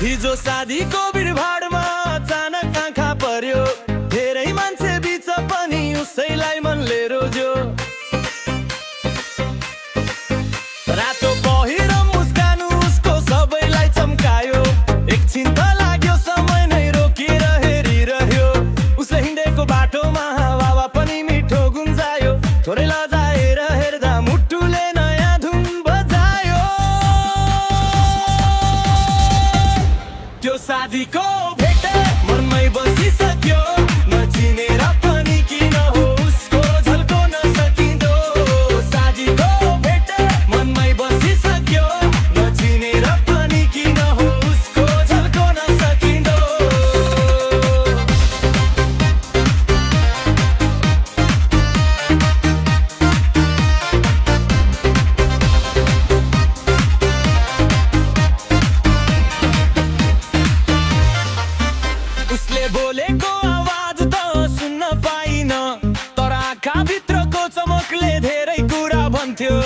हिजो शादीको भिडभाडमा अचानक आँखा पर्यो, धेरै मान्छे बिच पनि उसैलाई मनले रोज्यो। रातो पहिर मुस्कान उसको सबैलाई चम्कायो, एकछिन त लाग्यो समय नै रोकिएर हेरिरह्यो। उसले हिँडेको बाटोमा हावा पनि मिठो गुन्जायो, थोरै लजाएर हेर्दा मुटुले नयाँ धुन बजायो। त्यो शादीको भेट मनमै बसिसक्यो, नचिनेर पनि किन हो उसको झल्को नसकिँदो। शादीको भेट मनमै बसिसक्यो, नचिनेर पनि किन हो उसको झल्को नसकिँदो। उसले बोलेको आवाज त सुन्न पाइन, तर आँखा भित्रको चमकले धेरै कुरा भन्थ्यो।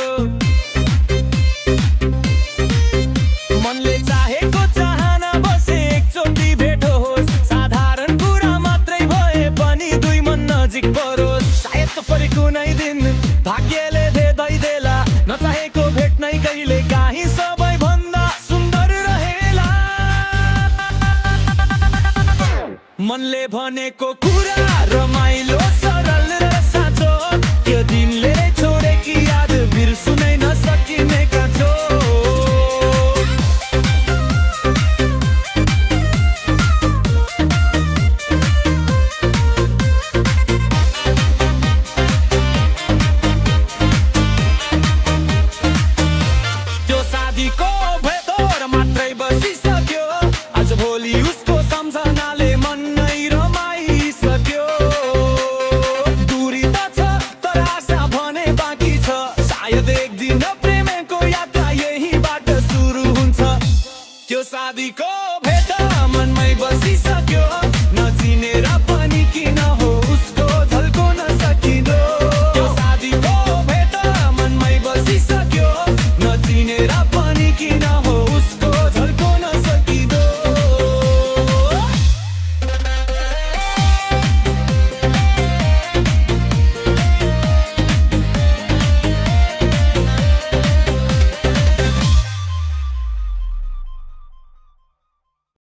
मनले चाहेको चाहना बसे एकचोटि भेट होस्, साधारण कुरा मात्रै भए पनि दुई मन नजिक परोस्। सायद त फरि कुनै दिन भाग्यले देदै देला, नचाहेको भेट नै कहिले काहीँ सबैभन्दा सुन्दर रहेला। मनले भनेको कुरा रमाइलो सरल र साँचो, त्यो दिनले छोडेकी याद बिर्सुनै नसकिने काँचो। त्यो शादीको भेटोर मात्रै बसिसक्यो, आज भोलि उसको सम्झनाले मन नै रमाइसक्यो। दूरी त छ तर आशा भने बाँकी छ, सायद एक दिन प्रेमको यात्रा यहीबाट सुरु हुन्छ। त्यो शादीको भेट मनमै बसिसक्यो, नचिनेर पनि किन